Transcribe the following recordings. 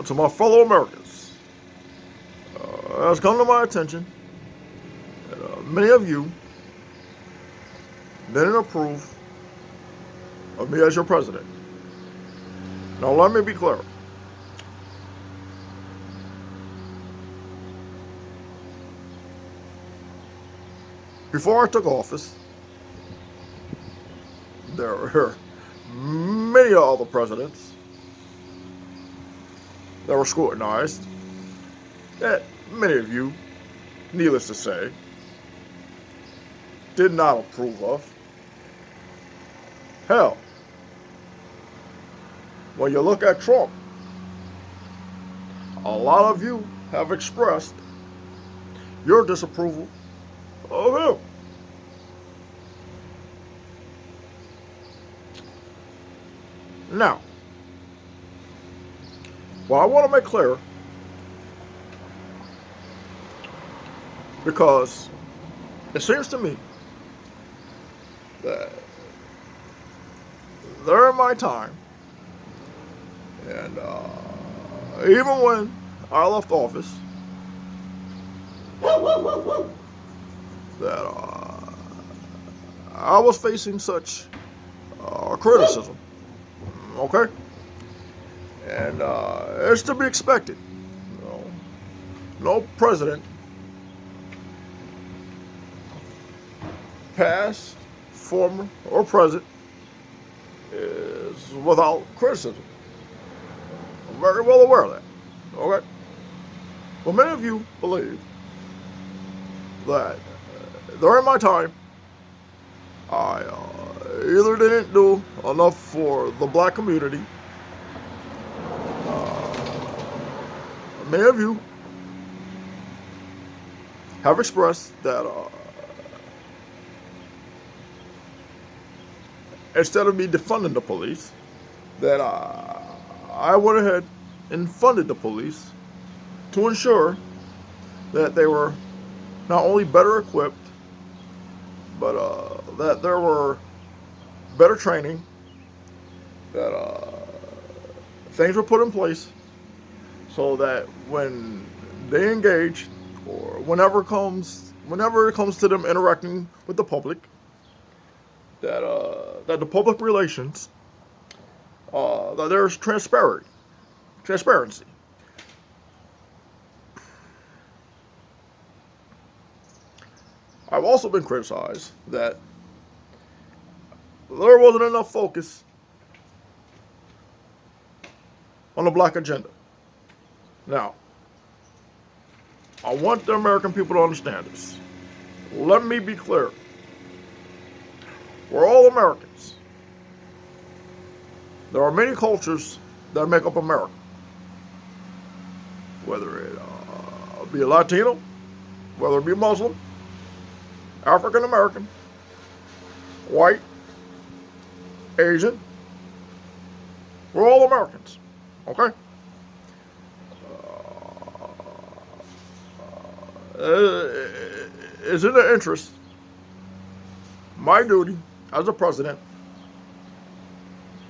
to my fellow Americans, it has come to my attention that many of you didn't approve of me as your president. Now, let me be clear. Before I took office, there were many other presidents that were scrutinized that many of you, needless to say, did not approve of. Hell, when you look at Trump, a lot of you have expressed your disapproval of him. Now, what I want to make clear, because it seems to me that during my time, and even when I left office, that I was facing such criticism. Okay? And it's to be expected. No president, past, former, or present, is without criticism. I'm very well aware of that. Okay? Well, many of you believe that during my time, I either didn't do enough for the black community. Many of you have expressed that instead of me defunding the police, that I went ahead and funded the police to ensure that they were not only better equipped, but that there were better training, that things were put in place so that when they engage, or whenever it comes to them interacting with the public, that the public relations, that there's transparency. I've also been criticized that there wasn't enough focus on the black agenda. Now, I want the American people to understand this. Let me be clear. We're all Americans. There are many cultures that make up America. Whether it be a Latino, whether it be Muslim, African American, white, Asian, we're all Americans, okay? It's in the interest, my duty as a president,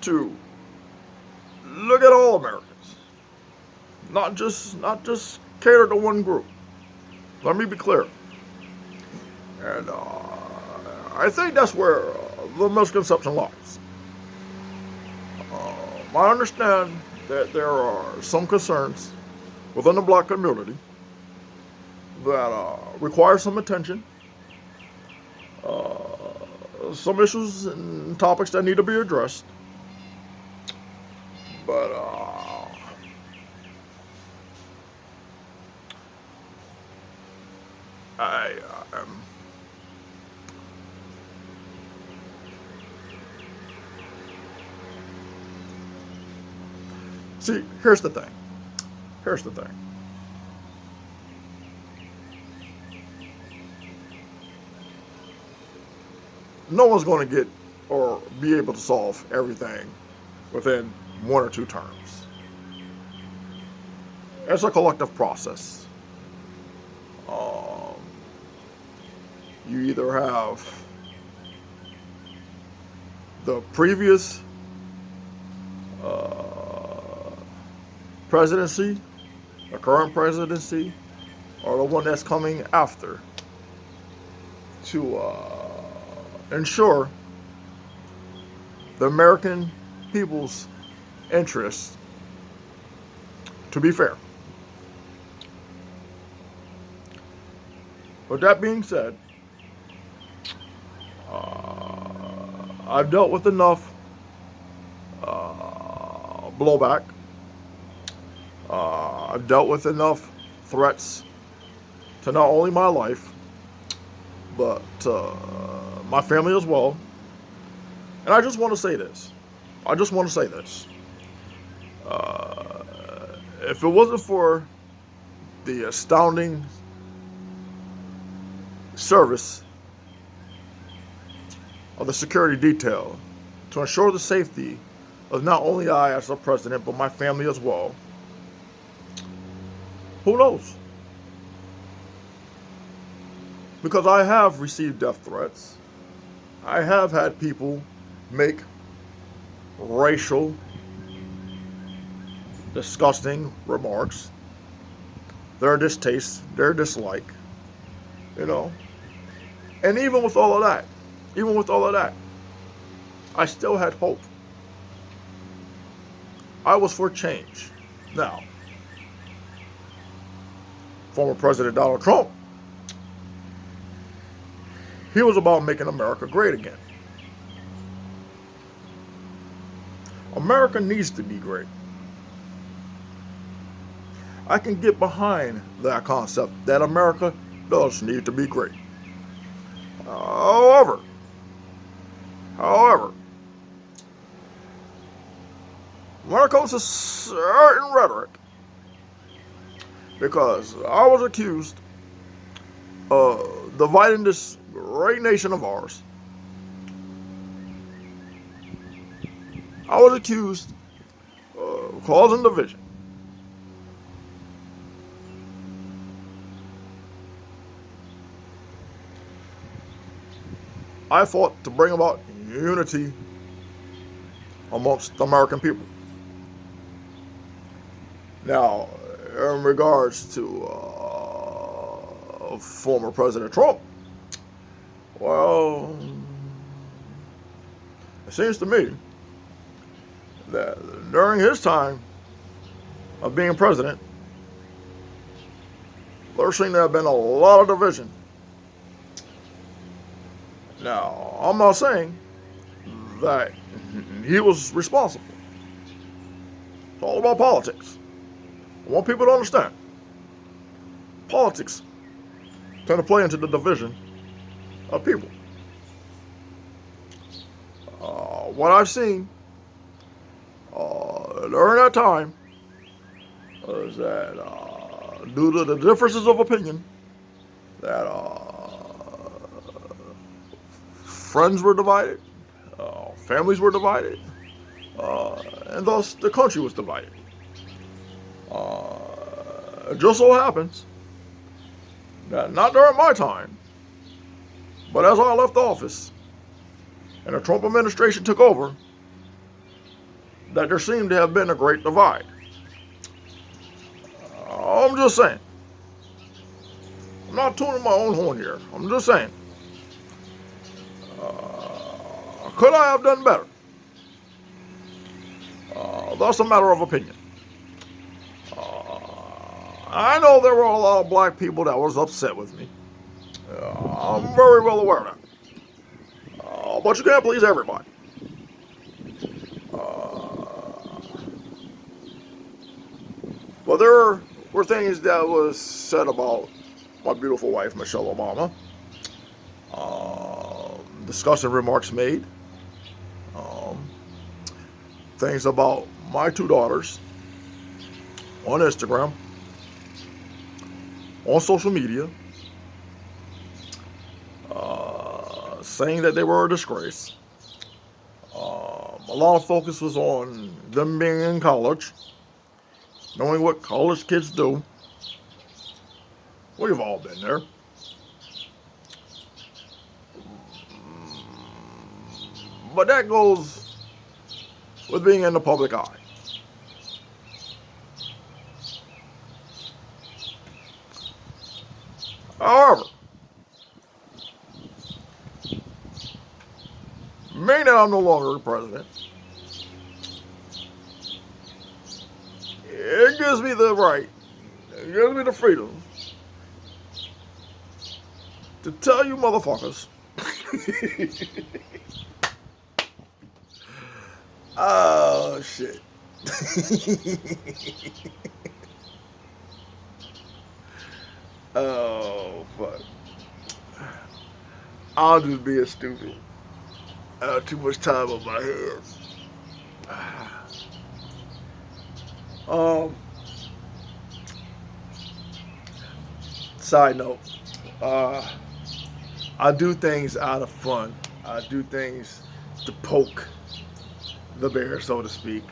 to look at all Americans, not just cater to one group. Let me be clear. And I think that's where the misconception lies. I understand that there are some concerns within the black community that require some attention, some issues and topics that need to be addressed, but see, here's the thing. No one's going to get or be able to solve everything within 1 or 2 terms. It's a collective process. You either have the previous presidency, the current presidency, or the one that's coming after, to ensure the American people's interests to be fair. With that being said, I've dealt with enough blowback. I've dealt with enough threats to not only my life, but my family as well. And I just want to say this. If it wasn't for the astounding service of the security detail to ensure the safety of not only I as the president, but my family as well, who knows? Because I have received death threats. I have had people make racial, disgusting remarks, their distaste, their dislike, And even with all of that, I still had hope. I was for change. Now, former President Donald Trump, he was about making America great again. America needs to be great. I can get behind that concept that America does need to be great. However, when it comes to certain rhetoric, because I was accused of dividing this great nation of ours, I was accused of causing division. I fought to bring about unity amongst the American people. Now, in regards to former President Trump, well, it seems to me that during his time of being president, there seemed to have been a lot of division. Now, I'm not saying that he was responsible. It's all about politics. I want people to understand. Politics tend to play into the division of people. What I've seen during that time is that due to the differences of opinion, that friends were divided, families were divided, and thus the country was divided. It just so happens that not during my time, but as I left office and the Trump administration took over, that there seemed to have been a great divide. I'm just saying. I'm not tuning my own horn here. I'm just saying. Could I have done better? That's a matter of opinion. I know there were a lot of black people that was upset with me. I'm very well aware of that. But you can't please everybody. But there were things that was said about my beautiful wife, Michelle Obama. Discussing remarks made. Things about my two daughters on Instagram, on social media, saying that they were a disgrace. A lot of focus was on them being in college, knowing what college kids do. We've all been there. But that goes with being in the public eye. However, being that I'm no longer the president, it gives me the right, it gives me the freedom to tell you motherfuckers. Oh, shit. Oh, fuck. I'll just be a stupid. I have too much time on my hands. Um, Side note, I do things out of fun. I do things to poke the bear, so to speak.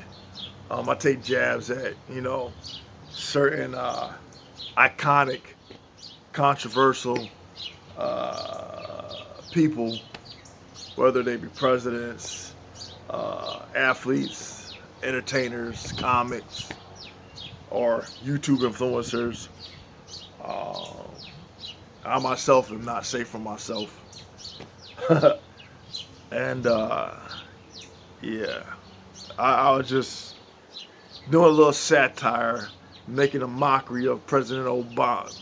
I take jabs at, certain iconic, controversial people, whether they be presidents, athletes, entertainers, comics, or YouTube influencers. I myself am not safe for myself. And yeah, I was just doing a little satire, making a mockery of President Obama,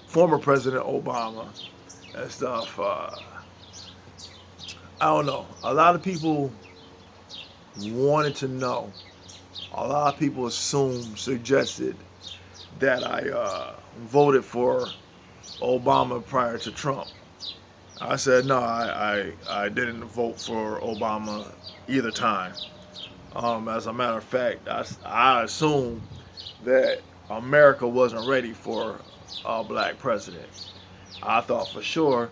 former President Obama and stuff. I don't know. A lot of people wanted to know. A lot of people suggested that I voted for Obama prior to Trump. I said no, I didn't vote for Obama either time. As a matter of fact, I assumed that America wasn't ready for a black president. I thought for sure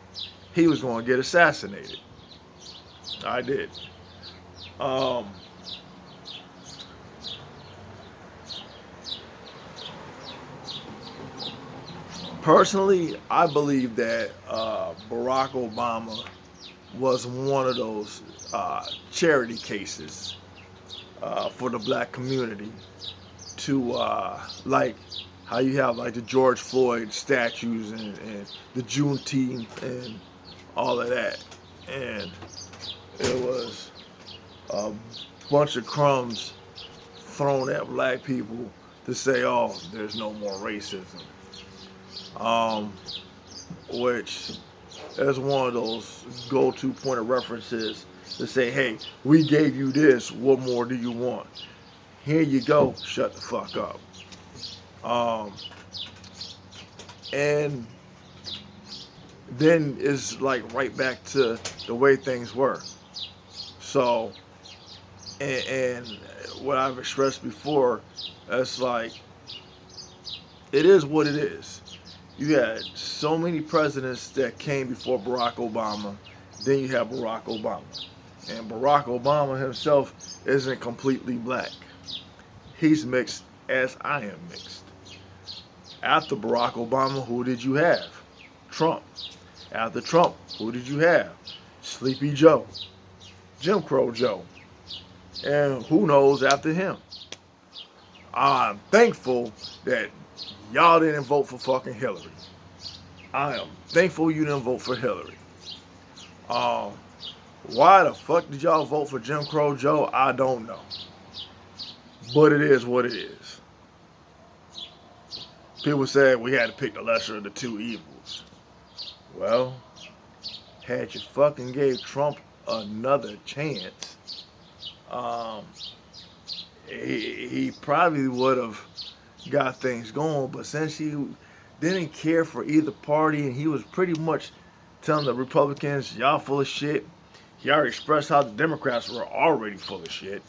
he was going to get assassinated. I did. Personally, I believe that Barack Obama was one of those charity cases for the black community to like how you have like the George Floyd statues and the Juneteenth and all of that. And it was a bunch of crumbs thrown at black people to say, oh, there's no more racism. Which is one of those go-to point of references to say, hey, we gave you this, what more do you want? Here you go, shut the fuck up. And then it's like right back to the way things were. So, and what I've expressed before, it's like, it is what it is. You had so many presidents that came before Barack Obama. Then you have Barack Obama. And Barack Obama himself isn't completely black. He's mixed as I am mixed. After Barack Obama, who did you have? Trump. After Trump, who did you have? Sleepy Joe. Jim Crow Joe. And who knows after him? I'm thankful that y'all didn't vote for fucking Hillary. I am thankful you didn't vote for Hillary. Why the fuck did y'all vote for Jim Crow Joe? I don't know. But it is what it is. People said we had to pick the lesser of the two evils. Well, had you fucking gave Trump another chance, he probably would have got things going. But since he didn't care for either party and he was pretty much telling the Republicans, y'all full of shit, he already expressed how the Democrats were already full of shit.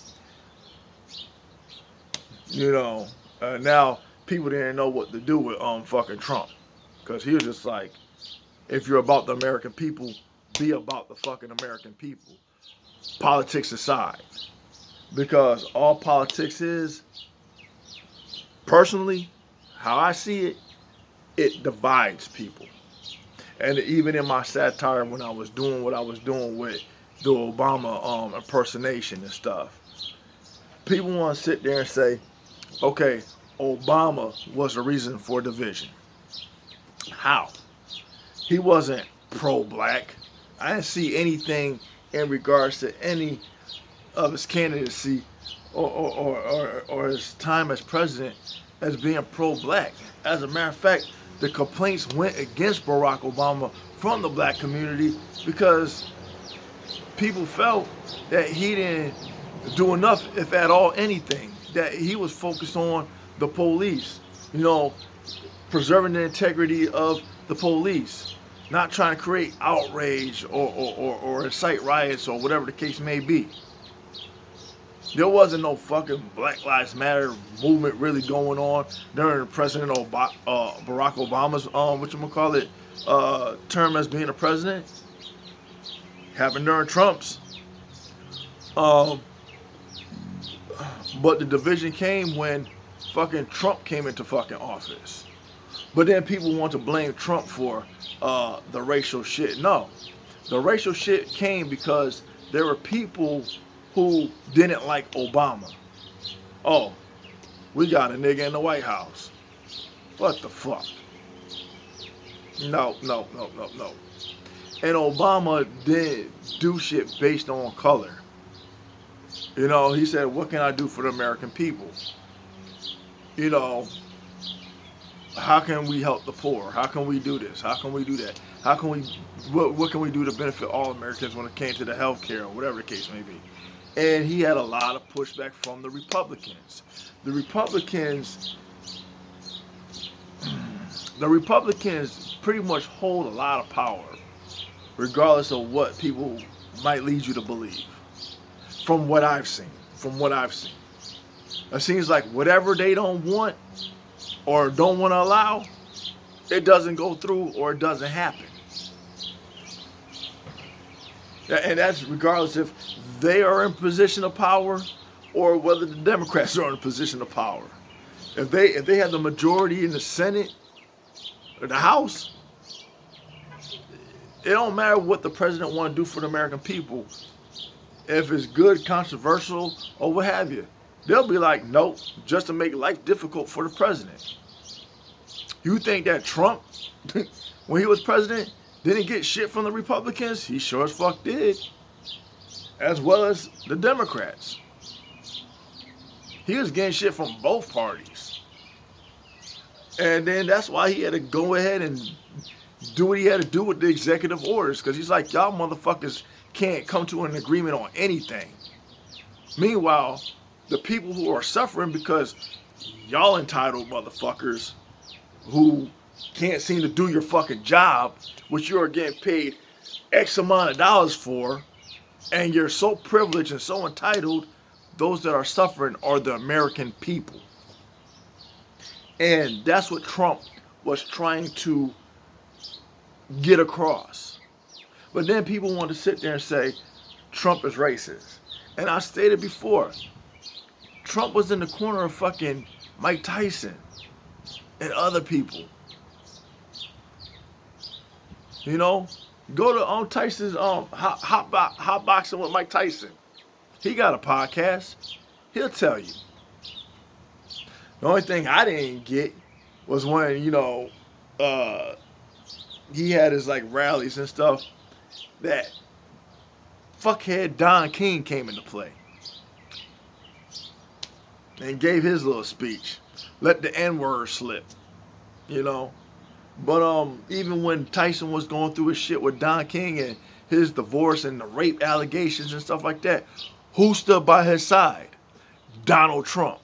Now people didn't know what to do with fucking Trump. Because he was just like, if you're about the American people, be about the fucking American people. Politics aside. Because all politics is, personally, how I see it, it divides people. And even in my satire when I was doing what I was doing with the Obama impersonation and stuff, people want to sit there and say, okay, Obama was the reason for division. How? He wasn't pro-black. I didn't see anything in regards to any of his candidacy or his time as president as being pro-black. As a matter of fact, the complaints went against Barack Obama from the black community because people felt that he didn't do enough, if at all anything, that he was focused on the police, preserving the integrity of the police, not trying to create outrage or incite riots or whatever the case may be. There wasn't no fucking Black Lives Matter movement really going on during President Barack Obama's term as being a president. Happened during Trump's. But the division came when fucking Trump came into fucking office. But then people want to blame Trump for the racial shit. No, the racial shit came because there were people who didn't like Obama. Oh, we got a nigga in the White House. What the fuck? No. And Obama didn't do shit based on color. He said, what can I do for the American people? How can we help the poor? How can we do this? How can we do that? What can we do to benefit all Americans when it came to the health care or whatever the case may be? And he had a lot of pushback from the Republicans. The Republicans pretty much hold a lot of power, regardless of what people might lead you to believe. From what I've seen. It seems like whatever they don't want or don't want to allow, it doesn't go through or it doesn't happen. And that's regardless if they are in position of power or whether the Democrats are in a position of power. If they have the majority in the Senate or the House, it don't matter what the president want to do for the American people. If it's good, controversial, or what have you, they'll be like, nope, just to make life difficult for the president. You think that Trump, when he was president, didn't get shit from the Republicans? He sure as fuck did. As well as the Democrats. He was getting shit from both parties. And then that's why he had to go ahead and do what he had to do with the executive orders. Because he's like, y'all motherfuckers can't come to an agreement on anything. Meanwhile, the people who are suffering because y'all entitled motherfuckers who can't seem to do your fucking job, which you are getting paid X amount of dollars for, and you're so privileged and so entitled, those that are suffering are the American people. And that's what Trump was trying to get across. But then people want to sit there and say, Trump is racist. And I stated before, Trump was in the corner of fucking Mike Tyson and other people. Go to Tyson's hot boxing with Mike Tyson. He got a podcast. He'll tell you. The only thing I didn't get was when he had his rallies and stuff that fuckhead Don King came into play and gave his little speech. Let the N-word slip, But even when Tyson was going through his shit with Don King and his divorce and the rape allegations and stuff like that, who stood by his side? Donald Trump.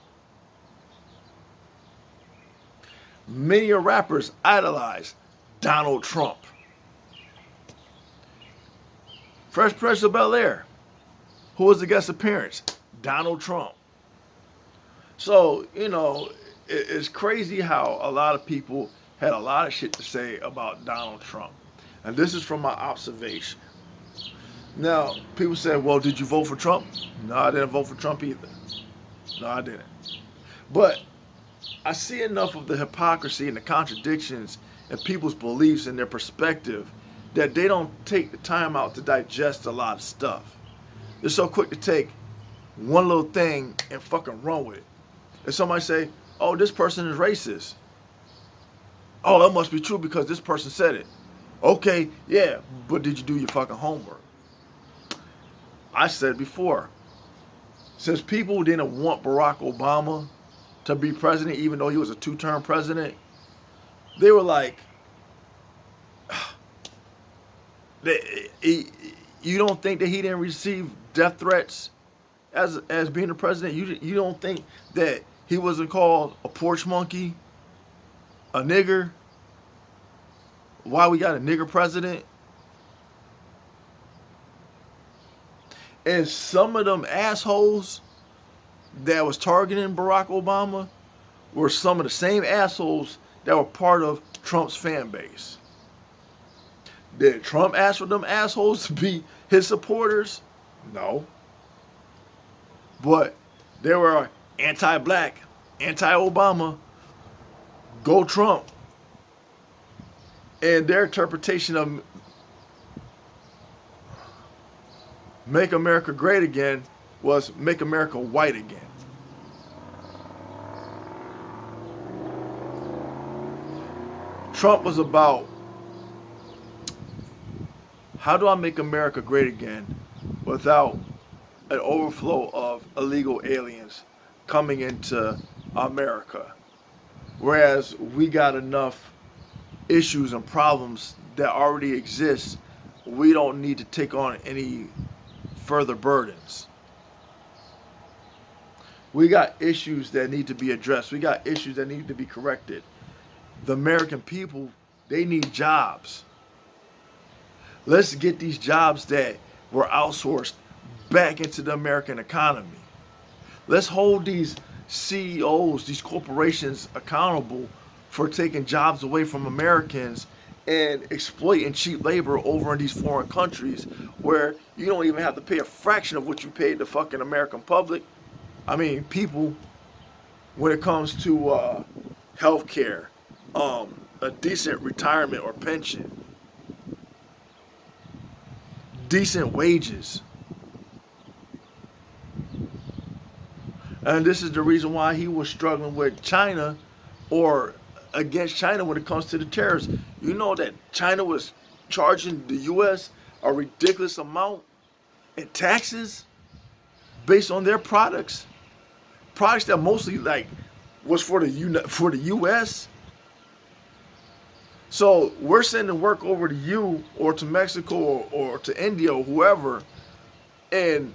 Many rappers idolize Donald Trump. Fresh Prince of Bel-Air, who was the guest appearance? Donald Trump. So, it's crazy how a lot of people had a lot of shit to say about Donald Trump. And this is from my observation. Now, people say, well, did you vote for Trump? No, I didn't vote for Trump either. No, I didn't. But I see enough of the hypocrisy and the contradictions in people's beliefs and their perspective that they don't take the time out to digest a lot of stuff. They're so quick to take one little thing and fucking run with it. If somebody say, oh, this person is racist. Oh, it must be true because this person said it. Okay, yeah, but did you do your fucking homework? I said before, since people didn't want Barack Obama to be president, even though he was a two-term president, they were like, you don't think that he didn't receive death threats as being the president? You don't think that he wasn't called a porch monkey, a nigger? Why we got a nigger president? And some of them assholes that was targeting Barack Obama were some of the same assholes that were part of Trump's fan base. Did Trump ask for them assholes to be his supporters? No. But they were anti-black, anti-Obama, go Trump. And their interpretation of Make America Great Again was Make America White Again. Trump was about, how do I make America great again without an overflow of illegal aliens coming into America? Whereas we got enough issues and problems that already exist, we don't need to take on any further burdens. We got issues that need to be addressed. We got issues that need to be corrected. The American people, they need jobs. Let's get these jobs that were outsourced back into the American economy. Let's hold these CEOs, these corporations accountable for taking jobs away from Americans and exploiting cheap labor over in these foreign countries where you don't even have to pay a fraction of what you paid the fucking American public. I mean, people, when it comes to health care, a decent retirement or pension, decent wages. And this is the reason why he was struggling with China or against China when it comes to the tariffs. You know that China was charging the U.S. a ridiculous amount in taxes based on their products that mostly like was for the U.S. So we're sending work over to you or to Mexico or to India or whoever, and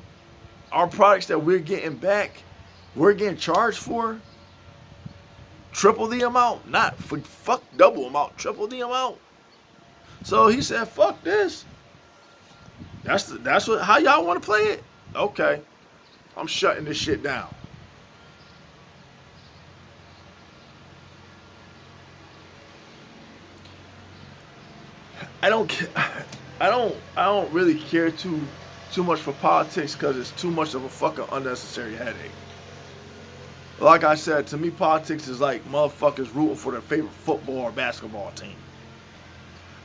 our products that we're getting back, we're getting charged for triple the amount, not for fuck double amount, triple the amount. So he said, "Fuck this. That's how y'all want to play it? Okay, I'm shutting this shit down." I don't really care too much for politics because it's too much of a fucking unnecessary headache. Like I said, to me, politics is like motherfuckers rooting for their favorite football or basketball team.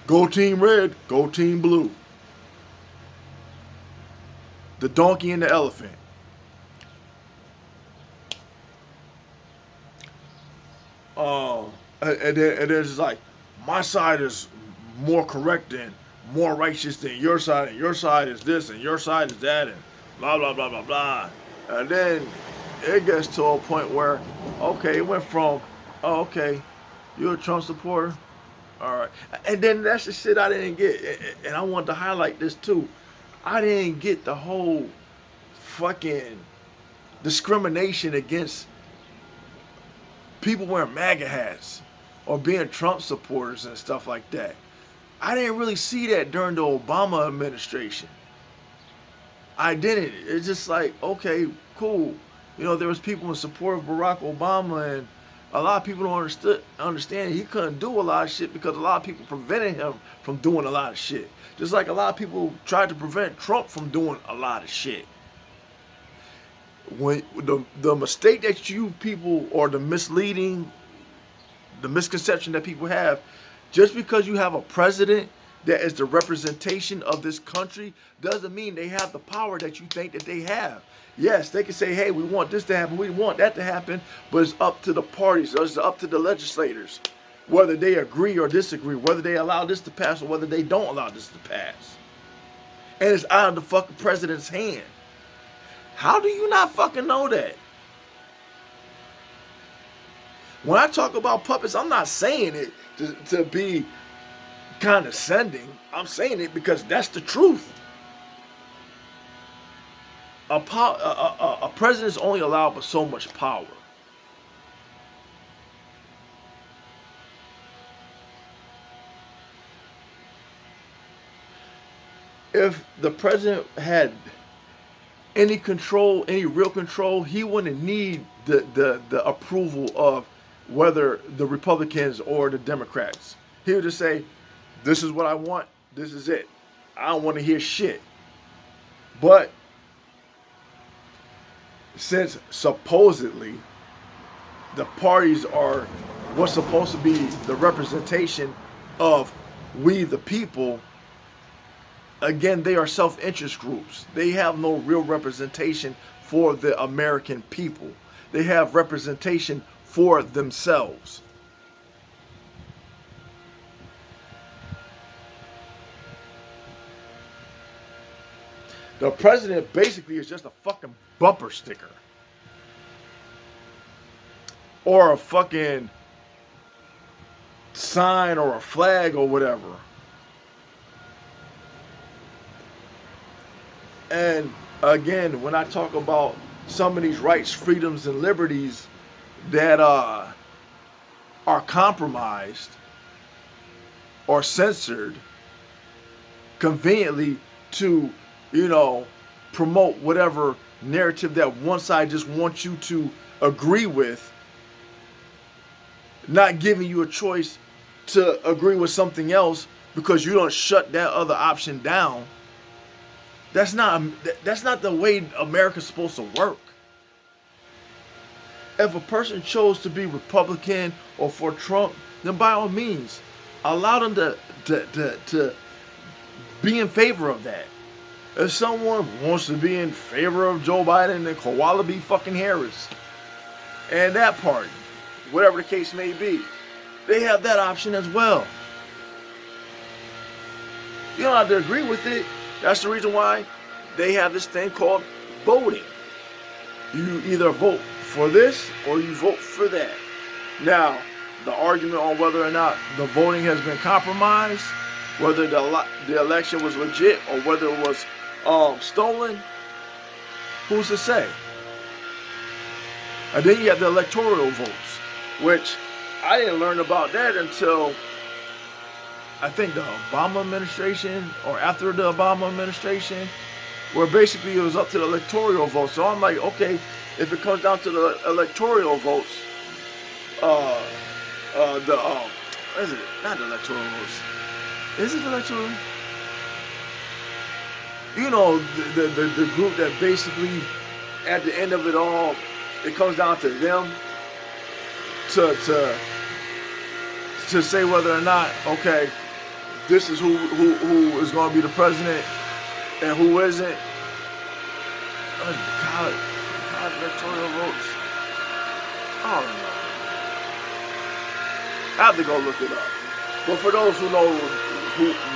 Go team red, go team blue. The donkey and the elephant. And then it's like, my side is more correct and more righteous than your side, and your side is this, and your side is that, and blah, blah, blah, blah, blah. And then it gets to a point where, okay, it went from, oh, okay, you're a Trump supporter? All right. And then that's the shit I didn't get. And I want to highlight this too. I didn't get the whole fucking discrimination against people wearing MAGA hats or being Trump supporters and stuff like that. I didn't really see that during the Obama administration. I didn't. It's just like, okay, cool. You know, there was people in support of Barack Obama, and a lot of people don't understand he couldn't do a lot of shit because a lot of people prevented him from doing a lot of shit. Just like a lot of people tried to prevent Trump from doing a lot of shit. When the mistake that you people, or the misconception that people have, just because you have a president that is the representation of this country doesn't mean they have the power that you think that they have. Yes, they can say, hey, we want this to happen, we want that to happen, but it's up to the parties, it's up to the legislators. whether they agree or disagree, whether they allow this to pass or whether they don't allow this to pass. And it's out of the fucking president's hand. How do you not fucking know that? When I talk about puppets, I'm not saying it to be condescending. I'm saying it because that's the truth. A president is only allowed but so much power. If the president had any control, any real control, he wouldn't need the approval of whether the Republicans or the Democrats. He would just say, this is what I want, this is it. I don't want to hear shit. But since supposedly the parties are what's supposed to be the representation of we the people, again, they are self-interest groups. They have no real representation for the American people. They have representation for themselves. The president basically is just a fucking bumper sticker. Or a fucking sign or a flag or whatever. And again, when I talk about some of these rights, freedoms, and liberties that are compromised or censored conveniently to, promote whatever narrative that one side just wants you to agree with, not giving you a choice to agree with something else because you don't shut that other option down. That's not the way America's supposed to work. If a person chose to be Republican or for Trump, then by all means, allow them to be in favor of that. If someone wants to be in favor of Joe Biden, then koala be fucking Harris and that party, whatever the case may be, they have that option as well. You don't have to agree with it. That's the reason why they have this thing called voting. You either vote for this or you vote for that. Now, the argument on whether or not the voting has been compromised, whether the election was legit or whether it was stolen, who's to say? And then you have the electoral votes, which I didn't learn about that until I think the Obama administration or after the Obama administration, where basically it was up to the electoral votes. So I'm like, okay, if it comes down to the electoral votes, is it not the electoral votes? Is it the electoral? The group that basically, at the end of it all, it comes down to them to say whether or not, okay, this is who is going to be the president and who isn't. God, electoral votes. I don't know. I have to go look it up. But for those who know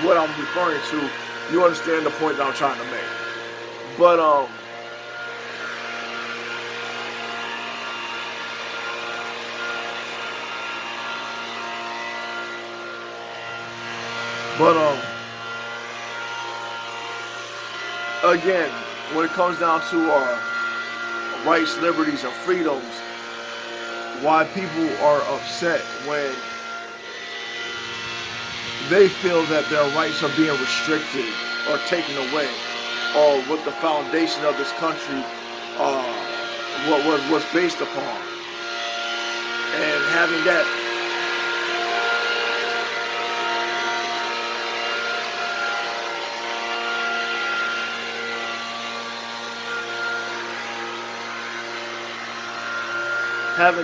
what I'm referring to, you understand the point that I'm trying to make. But again, when it comes down to our rights, liberties, and freedoms, why people are upset when they feel that their rights are being restricted or taken away, or what the foundation of this country was based upon, and having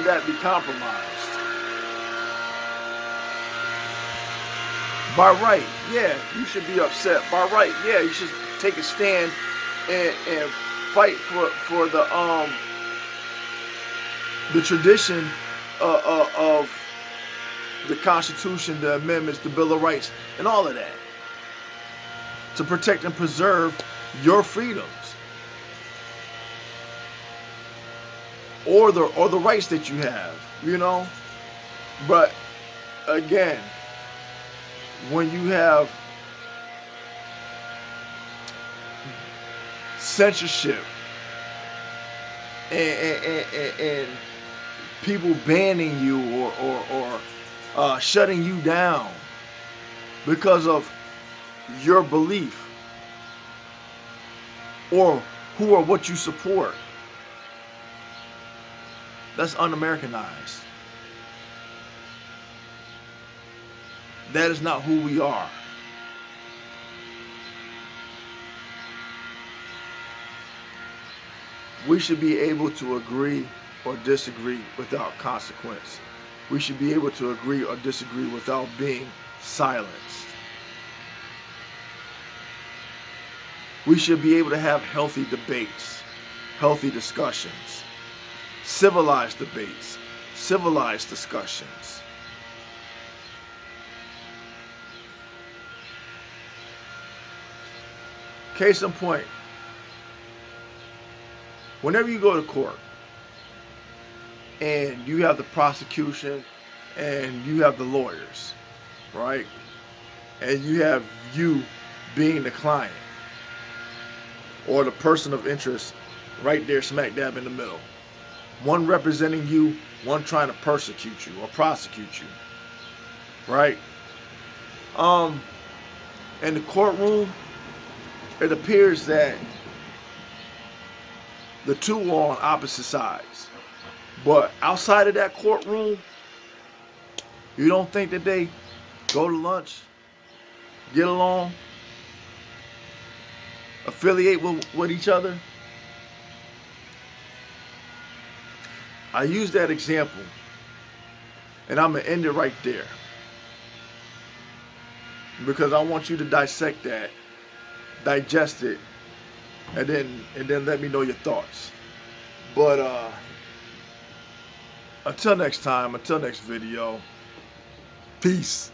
that be compromised. By right, yeah, you should be upset. By right, yeah, you should take a stand and fight for the tradition of the Constitution, the amendments, the Bill of Rights, and all of that to protect and preserve your freedoms or the rights that you have, you know. But again, when you have censorship and people banning you or shutting you down because of your belief or who or what you support, that's un-Americanized. That is not who we are. We should be able to agree or disagree without consequence. We should be able to agree or disagree without being silenced. We should be able to have healthy debates, healthy discussions, civilized debates, civilized discussions. Case in point, whenever you go to court and you have the prosecution and you have the lawyers, right? And you have you being the client or the person of interest right there smack dab in the middle. One representing you, one trying to persecute you or prosecute you, right? In the courtroom, it appears that the two are on opposite sides. But outside of that courtroom, you don't think that they go to lunch, get along, affiliate with each other? I use that example, and I'm going to end it right there, because I want you to dissect that, digest it, and then let me know your thoughts. But until next time, until next video, peace.